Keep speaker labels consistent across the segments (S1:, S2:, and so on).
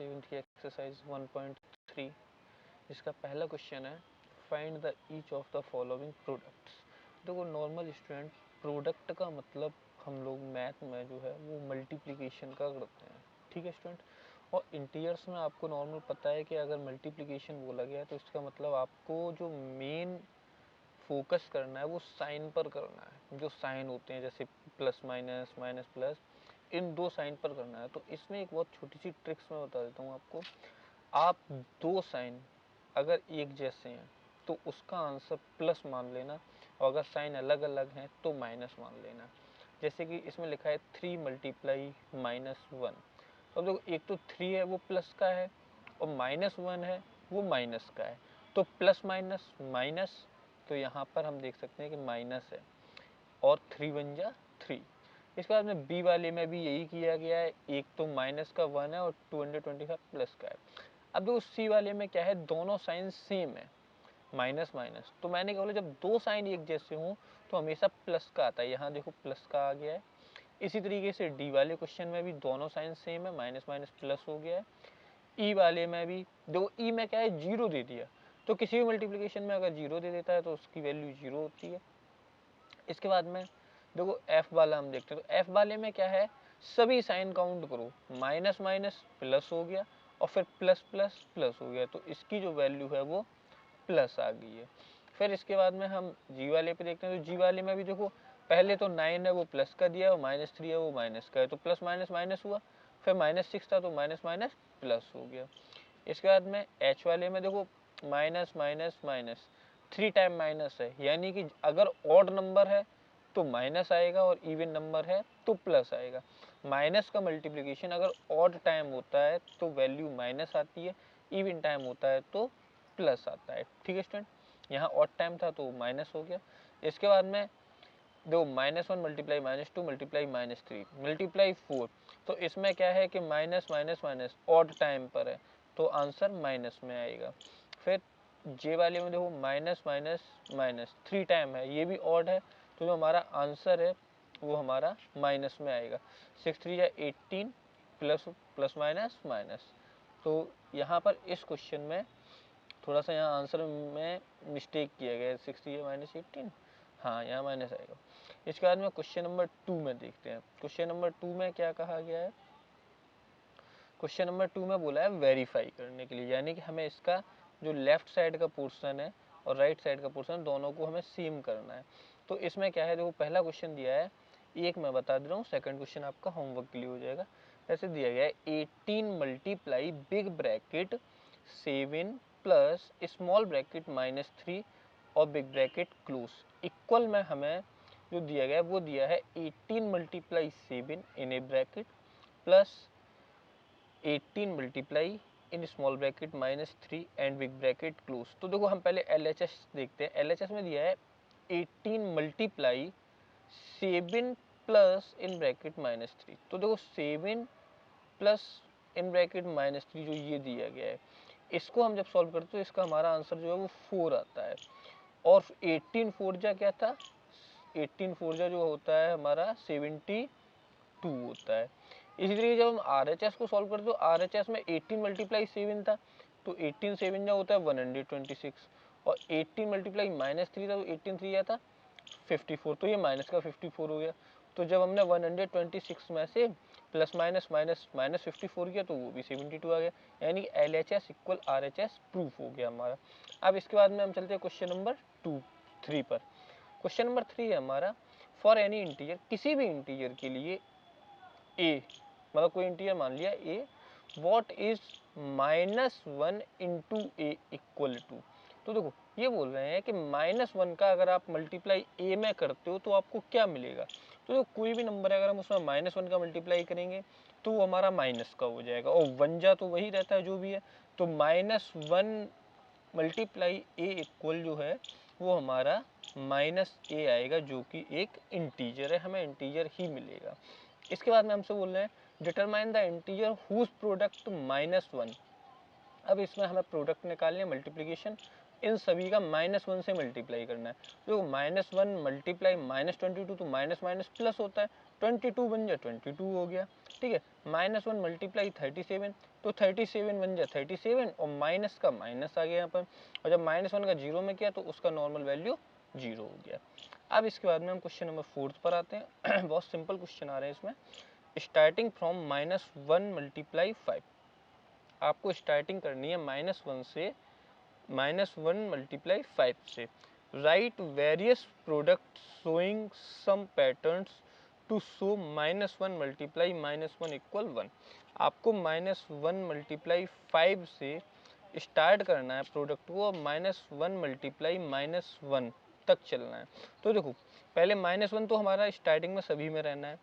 S1: 7th की exercise 1.3। इसका पहला क्वेश्चन है find the each of the following products. देखो नॉर्मल स्टूडेंट प्रोडक्ट का मतलब हम लोग मैथ में जो है वो मल्टीप्लिकेशन का करते हैं, ठीक है स्टूडेंट। और इंटीजर्स में आपको नॉर्मल पता है कि अगर मल्टीप्लिकेशन बोला गया तो इसका मतलब आपको जो मेन फोकस करना है वो साइन पर करना है। जो साइन होते हैं जैसे प्लस माइनस, माइनस प्लस, इन दो साइन पर करना है। तो इसमें एक बहुत छोटी सी ट्रिक्स मैं बता देता हूँ आपको। आप दो साइन अगर एक जैसे हैं तो उसका आंसर प्लस मान लेना, और अगर साइन अलग अलग हैं तो माइनस मान लेना। जैसे कि इसमें लिखा है 3 मल्टीप्लाई -1। अब देखो एक तो 3 है वो प्लस का है, और -1 है वो माइनस का है। तो प्लस माइनस माइनस, तो यहाँ पर हम देख सकते हैं कि माइनस है, और 3 बन जा 3। इसके बाद में बी वाले में भी यही किया गया है, एक तो माइनस का 1 है और 225 प्लस का है। अब देखो सी वाले में क्या है, दोनों साइन सेम है, माइनस माइनस। तो मैंने क्या बोला, जब दो साइन एक जैसे हों तो हमेशा प्लस का आता है। यहाँ देखो प्लस का आ गया है। इसी तरीके से डी वाले क्वेश्चन में भी दोनों साइन सेम है, माइनस माइनस प्लस हो गया है। ई वाले में भी देखो ई में क्या है, जीरो दे दिया, तो किसी भी मल्टीप्लिकेशन में अगर जीरो दे देता है तो उसकी वैल्यू जीरो होती है। इसके बाद में देखो एफ वाला हम देखते हैं, तो एफ वाले में क्या है, सभी साइन काउंट करो, माइनस माइनस प्लस हो गया, और फिर प्लस प्लस प्लस हो गया, तो इसकी जो वैल्यू है वो प्लस आ गई है। फिर इसके बाद में हम जी वाले पे देखते हैं, तो जी वाले में भी देखो पहले तो 9 है वो प्लस का दिया, और -3 है वो माइनस का है, तो प्लस माइनस माइनस हुआ। फिर -6 था तो माइनस माइनस प्लस हो गया। इसके बाद में एच वाले में देखो minus minus minus, 3 time minus है, यानी कि अगर ऑड नंबर है तो माइनस आएगा, और इवन नंबर है तो प्लस आएगा। माइनस का मल्टीप्लिकेशन अगर ऑड टाइम होता है तो वैल्यू माइनस आती है, इवन टाइम होता है तो प्लस आता है, ठीक है स्टूडेंट। यहाँ ऑड टाइम था तो माइनस हो गया। इसके बाद में दो -1 मल्टीप्लाई -2 मल्टीप्लाई -3 मल्टीप्लाई 4, तो इसमें क्या है कि minus minus minus odd time पर है, तो आंसर माइनस में आएगा। फिर जे वाले में देखो माइनस माइनस माइनस 3 टाइम है, ये भी ऑड है, तो जो हमारा आंसर है वो हमारा माइनस में आएगा। 6 3 या 18 प्लस प्लस माइनस माइनस। तो यहाँ पर इस क्वेश्चन में थोड़ा सा यहाँ आंसर में मिस्टेक किया गया है, 60 या -18, हाँ यहाँ माइनस आएगा। इसके बाद में क्वेश्चन नंबर 2 में देखते हैं। क्वेश्चन नंबर 2 में क्या कहा गया है, क्वेश्चन नंबर 2 में बोला है वेरीफाई करने के लिए, यानी कि हमें इसका जो लेफ्ट साइड का पोर्शन है और राइट साइड का पोर्शन दोनों को हमें सेम करना है। तो इसमें क्या है, देखो पहला क्वेश्चन दिया है, एक मैं बता दे रहा हूँ, सेकंड क्वेश्चन आपका होमवर्क के लिए हो जाएगा। ऐसे दिया गया है 18 multiply big bracket 7 plus small bracket -3 और बिग ब्रैकेट क्लोज इक्वल में हमें जो दिया गया है वो दिया है 18 multiply 7 in A bracket plus 18 multiply in small bracket -3 and big bracket close. तो देखो हम पहले LHS देखते हैं। LHS में दिया है 18 मल्टीप्लाई 7 प्लस इन ब्रैकेट -3। तो देखो 7 प्लस इन ब्रैकेट -3 जो ये दिया गया है, इसको हम जब सॉल्व करते हैं तो इसका हमारा आंसर जो है वो 4 आता है। और 18 4 जा क्या था, 18 4 जा जो होता है हमारा 72 होता है। इसी तरीके जब हम RHS को सॉल्व करते तो RHS में 18 मल्टीप्लाई 7 था, तो 18 7 जा होता है 126, और 18 मल्टीप्लाई -3 था तो 18 3 जा था 54, तो ये माइनस का 54 हो गया। तो जब हमने 126 में से प्लस माइनस माइनस माइनस 54 किया तो वो भी 72 आ गया, यानी LHS इक्वल RHS प्रूफ हो गया हमारा। अब इसके बाद में हम चलते हैं क्वेश्चन नंबर 3 पर। क्वेश्चन नंबर 3 है हमारा, फॉर एनी इंटीजर, किसी भी इंटीजर के लिए ए, मतलब कोई इंटीजर मान लिया A, what is -1 into A equal to. तो देखो ये बोल रहे हैं कि -1 का अगर आप मल्टीप्लाई ए में करते हो तो आपको क्या मिलेगा। तो कोई भी नंबर है अगर हम उसमें -1 का मल्टीप्लाई करेंगे तो वो हमारा माइनस का हो जाएगा, और 1 जा तो वही रहता है जो भी है, तो -1 मल्टीप्लाई ए इक्वल जो है वो हमारा -a आएगा, जो कि एक इंटीजर है, हमें इंटीजर ही मिलेगा। इसके बाद में हमसे बोल रहे हैं determine the integer whose product -1। अब इसमें हमें प्रोडक्ट निकालनी है, मल्टीप्लिकेशन, इन सभी का -1 से मल्टीप्लाई करना है। तो -1 मल्टीप्लाई -22, तो माइनस माइनस प्लस होता है, 22 बन जाए 22 हो गया, ठीक है। -1 मल्टीप्लाई 37, तो 37 बन जाए 37 और माइनस का माइनस आ गया यहाँ पर, और जब -1 का 0 में किया तो उसका नॉर्मल वैल्यू 0 हो गया। अब इसके बाद में हम क्वेश्चन नंबर 4 पर आते हैं। बहुत सिंपल क्वेश्चन आ रहे हैं इसमें। स्टार्टिंग फ्रॉम -1 मल्टीप्लाई 5, आपको स्टार्टिंग करनी है -1 से, -1 मल्टीप्लाई 5 से। Write various product showing some patterns to show -1 multiply -1 equal 1। आपको -1 मल्टीप्लाई 5 से स्टार्ट करना है प्रोडक्ट को, और -1 मल्टीप्लाई -1 तक चलना है। तो देखो पहले -1 तो हमारा स्टार्टिंग में सभी में रहना है।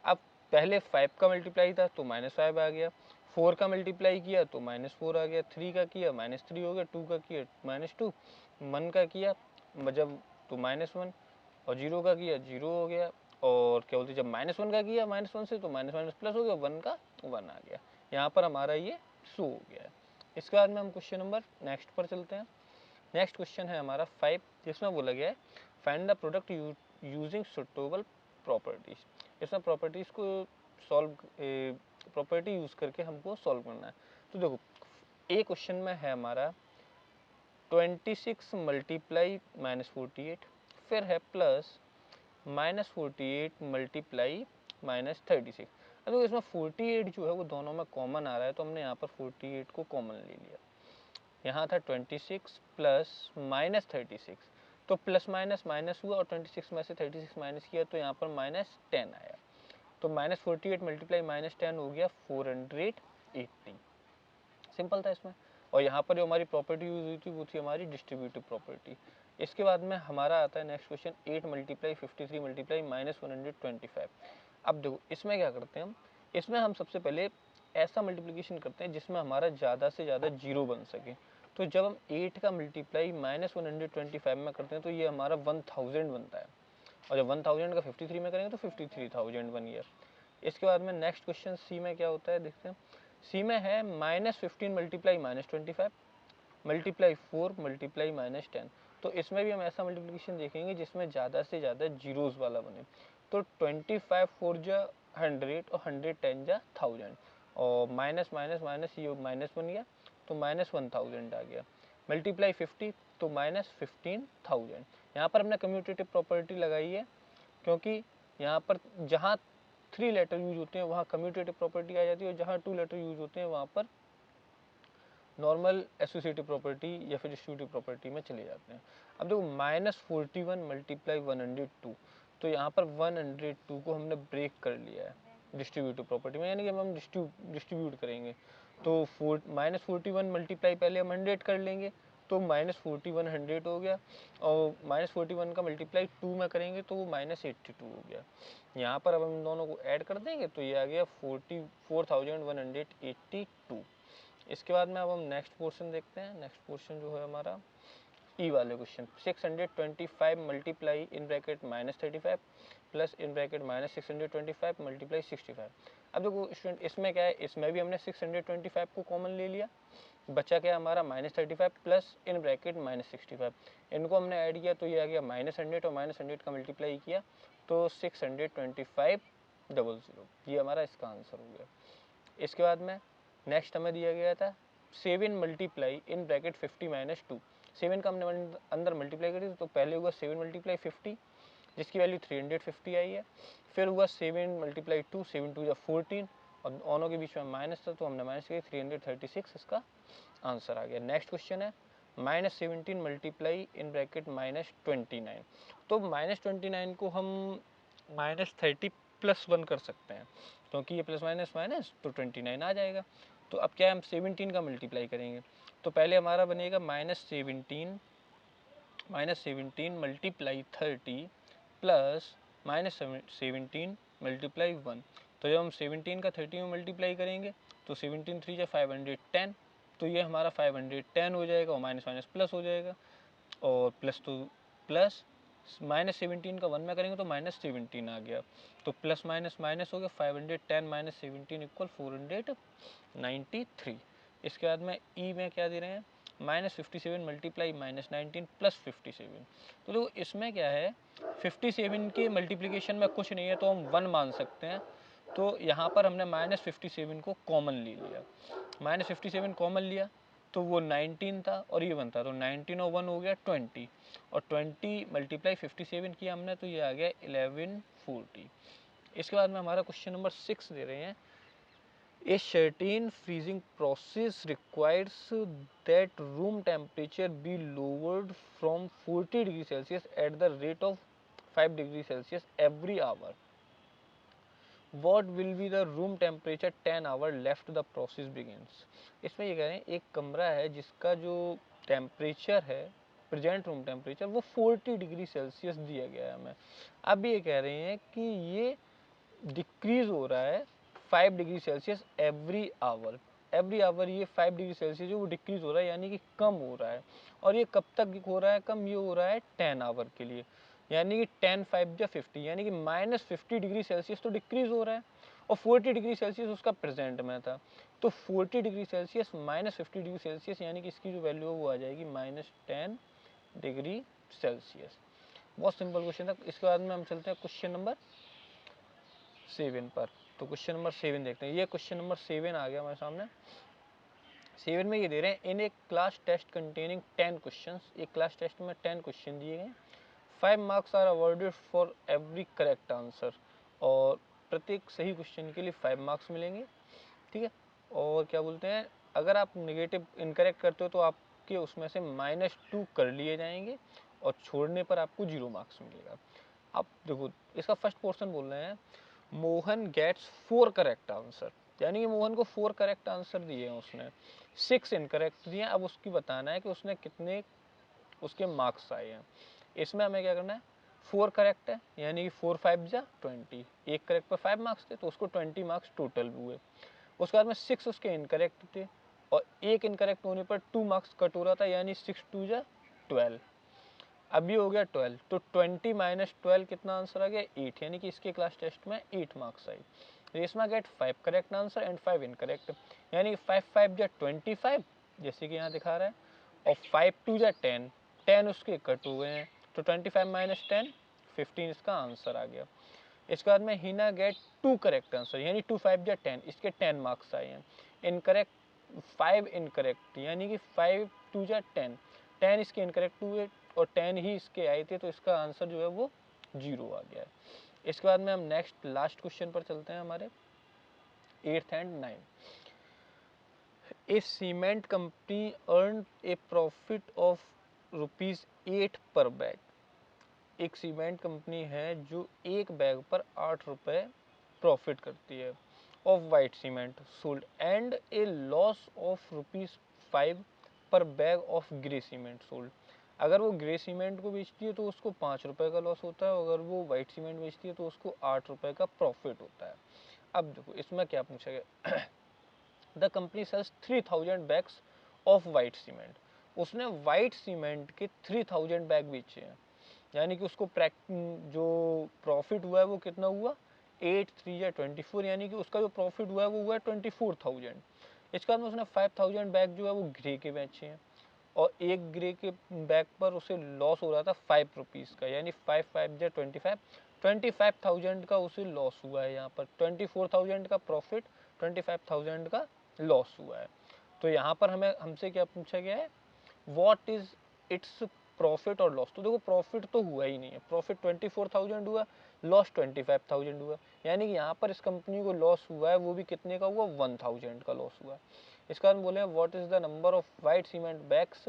S1: अब पहले 5 का मल्टीप्लाई था तो -5 आ गया, 4 का मल्टीप्लाई किया तो -4 आ गया, 3 का किया -3 हो गया, 2 का किया -2, 1 का किया जब तो -1, और 0 का किया 0 हो गया, और क्या बोलते जब -1 का किया -1 से तो माइनस प्लस हो गया, 1 का 1 आ गया। यहाँ पर हमारा ये शो हो गया है। इसके बाद में हम क्वेश्चन नंबर नेक्स्ट पर चलते हैं। नेक्स्ट क्वेश्चन है हमारा 5, जिसमें बोला गया है find the product using suitable properties. इसमें प्रॉपर्टीज को सॉल्व, प्रॉपर्टी यूज करके हमको सॉल्व करना है। तो देखो ए क्वेश्चन में है हमारा 26 मल्टीप्लाई -48, फिर है प्लस -48 मल्टीप्लाई -36। अब देखो इसमें 48 जो है वो दोनों में कॉमन आ रहा है, तो हमने यहाँ पर 48 को कॉमन ले लिया। यहाँ था 26 प्लस -36, तो प्लस माइनस माइनस हुआ, और 26 में से 36 माइनस किया तो यहाँ पर -10 आया। तो -48 मल्टीप्लाई -10 हो गया 480। सिंपल था इसमें। और यहाँ पर जो हमारी प्रॉपर्टी यूज हुई थी वो थी हमारी डिस्ट्रीब्यूटिव प्रॉपर्टी। इसके बाद में हमारा आता है नेक्स्ट क्वेश्चन 8 मल्टीप्लाई 53 मल्टीप्लाई -125। अब देखो इसमें क्या करते हैं हम, इसमें हम सबसे पहले ऐसा मल्टीप्लिकेशन करते हैं जिसमें हमारा ज़्यादा से ज़्यादा जीरो बन सके। तो जब हम 8 का मल्टीप्लाई -125 में करते हैं तो ये हमारा 1000 बनता है, और जब 1000 का 53 में करेंगे तो 53000 बन गया। इसके बाद में नेक्स्ट क्वेश्चन सी में क्या होता है देखते हैं। सी में है -15 मल्टीप्लाई -25 मल्टीप्लाई 4 मल्टीप्लाई -10। तो इसमें भी हम ऐसा मल्टीप्लिकेशन देखेंगे जिसमें ज़्यादा से ज़्यादा जीरोस वाला बने। तो 25 4 जा 100 और 100 10 जा 1000, और माइनस माइनस माइनस ये माइनस बन गया तो -1000 आ गया। मल्टीप्लाई 50 तो -15000। यहाँ पर हमने कम्यूटेटिव प्रॉपर्टी लगाई है, क्योंकि यहाँ पर जहाँ 3 लेटर यूज होते हैं वहाँ कम्यूटेटिव प्रॉपर्टी आ जाती है, और जहाँ 2 लेटर यूज होते हैं वहाँ पर नॉर्मल एसोसिएटिव प्रॉपर्टी या फिर डिस्ट्रीब्यूटिव प्रॉपर्टी में चले जाते हैं। अब देखो -41 मल्टीप्लाई 102, तो यहाँ पर 102 को हमने ब्रेक कर लिया है डिस्ट्रीब्यूटिव प्रॉपर्टी में, यानी कि हम डिस्ट्रीब्यूट करेंगे। तो -41 मल्टीप्लाई पहले हम 100 कर लेंगे, तो -41 100 हो गया, और -41 का मल्टीप्लाई 2 में करेंगे तो वो -82 हो गया। यहाँ पर अब हम दोनों को ऐड कर देंगे तो ये आ गया 4182। इसके बाद में अब हम नेक्स्ट पोर्शन देखते हैं। नेक्स्ट पोर्शन जो है हमारा ई वाले question 625 multiply in bracket -35 plus in bracket -625 multiply 65। अब देखो स्टूडेंट इसमें क्या है, इसमें भी हमने 625 को कॉमन ले लिया, बचा क्या हमारा -35 प्लस इन ब्रैकेट -65। इनको हमने ऐड किया तो ये आ गया -100, और -100 का मल्टीप्लाई किया तो 62500। ये हमारा इसका आंसर हो गया। इसके बाद में नेक्स्ट हमें दिया गया था 7 मल्टीप्लाई इन ब्रैकेट 50 -2। 7 का हमने अंदर मल्टीप्लाई करी तो पहले हुआ 7 मल्टीप्लाई 50 जिसकी वैल्यू 350 आई है। फिर हुआ 7 मल्टीप्लाई 2, 7 2 या 14, और दोनों के बीच में माइनस था तो हमने माइनस किया 336, इसका आंसर आ गया। नेक्स्ट क्वेश्चन है -17 मल्टीप्लाई इन ब्रैकेट -29। तो -29 को हम -30 + 1 कर सकते हैं, क्योंकि ये प्लस माइनस माइनस तो 29 आ जाएगा। तो अब क्या है, हम 17 का मल्टीप्लाई करेंगे, तो पहले हमारा बनेगा -17 मल्टीप्लाई 30 प्लस -17 मल्टीप्लाई 1। तो जब हम 17 का 30 में मल्टीप्लाई करेंगे तो 17 3 जा 510, तो ये हमारा 510 हो जाएगा, और माइनस माइनस प्लस हो जाएगा, और प्लस तो प्लस -17 का 1 में करेंगे तो -17 आ गया, तो प्लस माइनस माइनस हो गया 510 - 17 = 493। इसके बाद में ई में क्या दे रहे हैं -57 मल्टीप्लाई -19 प्लस 57। तो देखो इसमें क्या है 57 के मल्टीप्लिकेशन में कुछ नहीं है तो हम 1 मान सकते हैं, तो यहाँ पर हमने -57 को कॉमन ले लिया, -57 कॉमन लिया तो वो 19 था और ये 1 था, तो 19 और 1 हो गया 20, और 20 × 57 किया हमने तो ये आ गया 1140। इसके बाद में हमारा क्वेश्चन नंबर 6 दे रहे हैं, A certain freezing process requires that room temperature be lowered from 40 degrees Celsius at the rate of 5 degrees Celsius every hour. What will be the room temperature 10 hour left the process begins? इसमें ये कह रहे हैं एक कमरा है जिसका जो टेम्परेचर है, प्रेजेंट रूम टेम्परेचर, वो 40 डिग्री सेल्सियस दिया गया है हमें। अब ये कह रहे हैं कि ये डिक्रीज हो रहा है 5 डिग्री सेल्सियस एवरी आवर ये 5 डिग्री सेल्सियस जो वो डिक्रीज हो रहा है, यानी कि कम हो रहा है। और ये कब तक हो रहा है कम? ये हो रहा है 10 आवर के लिए, यानी कि 10 5 या 50, यानी कि -50 डिग्री सेल्सियस तो डिक्रीज हो रहा है, और 40 डिग्री सेल्सियस उसका प्रेजेंट में था। तो 40 डिग्री सेल्सियस -50 डिग्री सेल्सियस, यानी कि इसकी जो वैल्यू है वो आ जाएगी -10 डिग्री सेल्सियस। बहुत सिंपल क्वेश्चन था। इसके बाद में हम चलते हैं क्वेश्चन नंबर 7 पर। तो क्वेश्चन नंबर 7 देखते हैं। ये क्वेश्चन नंबर 7 आ गया हमारे सामने। 7 में ये दे रहे हैं, in a class test containing 10 question, एक क्लास टेस्ट में 10 क्वेश्चन दिए गए, 5 marks are awarded for every correct answer, और प्रत्येक सही क्वेश्चन के लिए 5 मार्क्स मिलेंगे, ठीक है। और क्या बोलते हैं, अगर आप नेगेटिव इनकरेक्ट करते हो तो आपके उसमें से -2 कर लिए जाएंगे, और छोड़ने पर आपको 0 मार्क्स मिलेगा। अब देखो इसका फर्स्ट पोर्शन बोल रहे हैं, मोहन गेट्स 4 करेक्ट आंसर, यानी कि मोहन को 4 करेक्ट आंसर दिए हैं उसने, 6 इनकरेक्ट दिए हैं। अब उसकी बताना है कि उसने कितने उसके मार्क्स आए हैं। इसमें हमें क्या करना है, 4 करेक्ट है यानी कि 4 5 जा 20, एक करेक्ट पर 5 मार्क्स थे तो उसको 20 मार्क्स टोटल हुए। उसके बाद में 6 उसके इनकरेक्ट थे, और एक इनकरेक्ट होने पर 2 मार्क्स कट हो रहा था, यानी 6 2 जा 12। अभी हो गया 12, तो 20 - 12 कितना आंसर आ गया 8, यानी कि इसके क्लास टेस्ट में 8 मार्क्स आई। Reshma get 5 correct answer and 5 incorrect, यानी 5 5 जा 25, जैसे कि यहाँ दिखा रहा है, और 5 2 जा 10, 10 उसके कट हो गए हैं, तो 25 - 10 15 इसका आंसर आ गया। इसके बाद में हिना गेट 2 करेक्ट आंसर, यानी 2 5 जा 10, इसके 10 मार्क्स आए हैं। इनकरेक्ट 5 इनकरेक्ट, यानी कि 5 2 जा 10, 10 इसके इनकरेक्ट हुए और 10 ही इसके आए थे, तो इसका आंसर जो है वो 0 आ गया है। इसके बाद में हम नेक्स्ट लास्ट क्वेश्चन पर चलते हैं, हमारे 8th and 9th। A cement company earn A profit of ₹8 पर बैग। एक सीमेंट कंपनी है जो एक बैग पर 8 रुपए प्रॉफिट करती है of white cement sold, and A loss of ₹5 पर bag of grey cement sold. अगर वो ग्रे सीमेंट को बेचती है तो उसको 5 रुपए का लॉस होता है, अगर वो वाइट सीमेंट बेचती है तो उसको 8 रुपए का प्रॉफिट होता है। अब देखो इसमें क्या पूछा गया, the company sells 3000 bags of white cement. उसने वाइट सीमेंट के 3000 बैग बेचे हैं, यानी कि उसको जो प्रॉफिट हुआ है वो कितना हुआ 8 3 या 24, यानी कि उसका जो प्रॉफिट हुआ है वो हुआ है 24,000। इसके बाद में उसने 5000 बैग जो है वो ग्रे के बेचे हैं, और एक ग्रे के बैग पर उसे लॉस हो रहा था 5 रुपीज़ का, यानी 5 5 या 25, 25,000 का उसे लॉस हुआ है। यहाँ पर 24,000 का प्रॉफिट, 25,000 का लॉस हुआ है। तो यहाँ पर हमें हमसे क्या पूछा गया है, व्हाट इज इट्स प्रॉफिट और लॉस। तो देखो प्रॉफिट तो हुआ ही नहीं है, प्रॉफिट 24,000 हुआ, लॉस 25,000 हुआ, यानी कि यहाँ पर इस कंपनी को लॉस हुआ है, वो भी कितने का हुआ 1000 का लॉस हुआ। इसका हम बोले what is the number of white cement bags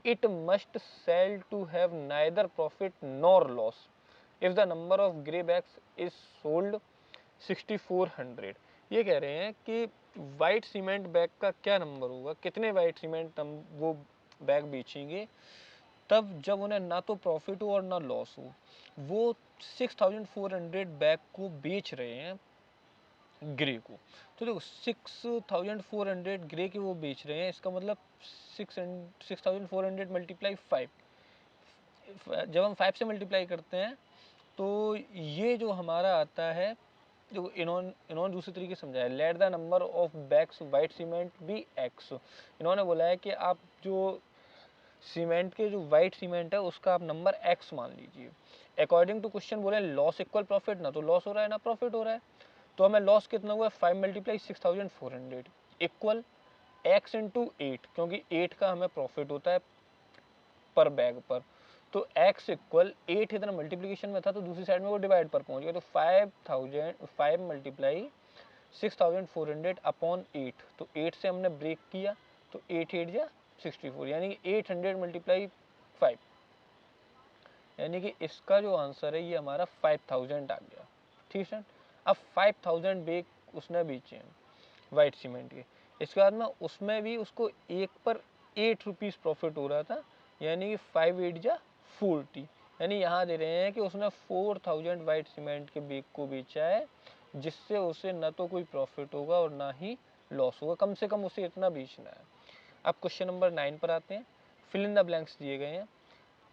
S1: it must sell to have neither profit nor loss if the number of grey bags is sold 6400। ये कह रहे हैं कि वाइट सीमेंट बैग का क्या नंबर होगा, कितने वाइट सीमेंट वो बैग बेचेंगे तब जब उन्हें ना तो प्रॉफिट हो और ना लॉस हो। वो 6400 बैग को बेच रहे हैं ग्रे को, तो देखो 6400 ग्रे के वो बेच रहे हैं, इसका मतलब 6400 मल्टीप्लाई 5, जब हम 5 से मल्टीप्लाई करते हैं तो ये जो हमारा आता है, देखो इन्होंने दूसरे तरीके से समझाया, let the number of bags white cement be x. इन्होंने बोला है कि आप जो सीमेंट के जो वाइट सीमेंट है उसका आप नंबर एक्स मान लीजिए। अकॉर्डिंग टू क्वेश्चन बोले लॉस इक्वल प्रॉफिट, ना तो लॉस हो रहा है ना प्रॉफिट हो रहा है, तो हमें लॉस कितना हुआ, 5 मल्टीप्लाई 6400 इक्वल x इंटू 8, क्योंकि 8 का हमें प्रॉफिट होता है पर बैग पर। तो x इक्वल 8 इधर मल्टीप्लीकेशन में था तो दूसरी साइड में वो डिवाइड पर पहुंच गया, तो 5 मल्टीप्लाई 6400 अपॉन 8, तो 8 से हमने ब्रेक किया तो 8 8 जा 64, यानी कि 800 मल्टीप्लाई 5, यानी कि इसका जो आंसर है ये हमारा 5000 आ गया। ठीक है, अब 5000 बैग उसने बेचे हैं वाइट सीमेंट के। इसके बाद में उसमें भी उसको एक पर 8 रुपीज़ प्रॉफिट हो रहा था, यानी कि 5 8 जा 40, यानी यहाँ दे रहे हैं कि उसने 4000 वाइट सीमेंट के बैग को बेचा है, जिससे उसे न तो कोई प्रॉफिट होगा और ना ही लॉस होगा, कम से कम उसे इतना बेचना है। अब क्वेश्चन नंबर 9 पर आते हैं। फिल इन द ब्लैंक्स दिए गए हैं,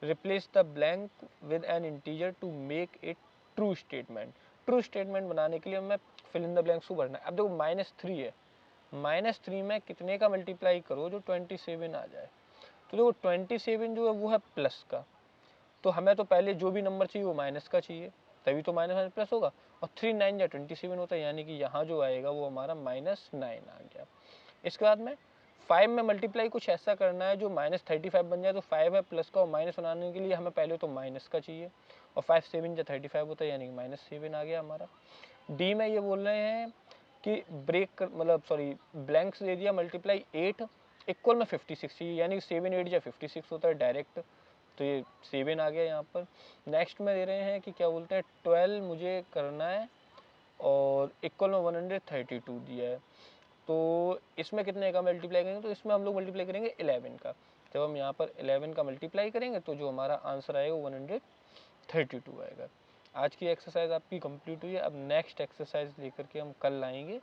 S1: replace the blank with an integer to make it true statement. True statement बनाने के लिए हमें फिल इन द ब्लैंक्स को भरना है। अब देखो -3 है, -3 में कितने का मल्टीप्लाई करो जो 27 आ जाए, तो देखो 27 जो है वो है प्लस का, तो हमें तो पहले जो भी नंबर चाहिए वो माइनस का चाहिए, तभी तो माइनस माइनस प्लस होगा, और 3 9 या 27 होता है, यानी कि यहाँ जो आएगा वो हमारा -9 आ गया। इसके बाद में 5 में मल्टीप्लाई कुछ ऐसा करना है जो -35 बन जाए, तो 5 है प्लस का, और माइनस बनाने के लिए हमें पहले तो माइनस का चाहिए, और 5 7 या 35 होता है, यानी कि -7 आ गया हमारा। डी में ये बोल रहे हैं कि ब्रेक मतलब सॉरी ब्लैंक्स दे दिया, मल्टीप्लाई 8 इक्वल में 56 चाहिए, यानी कि 7 8 या 56 होता है डायरेक्ट, तो ये 7 आ गया यहाँ पर। नेक्स्ट में दे रहे हैं कि क्या बोलते हैं 12 मुझे करना है और इक्वल में 132 दिया है, तो इसमें कितने का मल्टीप्लाई करेंगे, तो इसमें हम लोग मल्टीप्लाई करेंगे 11 का। जब हम यहाँ पर 11 का मल्टीप्लाई करेंगे तो जो हमारा आंसर आएगा 132 आएगा। आज की एक्सरसाइज आपकी कंप्लीट हुई है। अब नेक्स्ट एक्सरसाइज लेकर के हम कल आएंगे।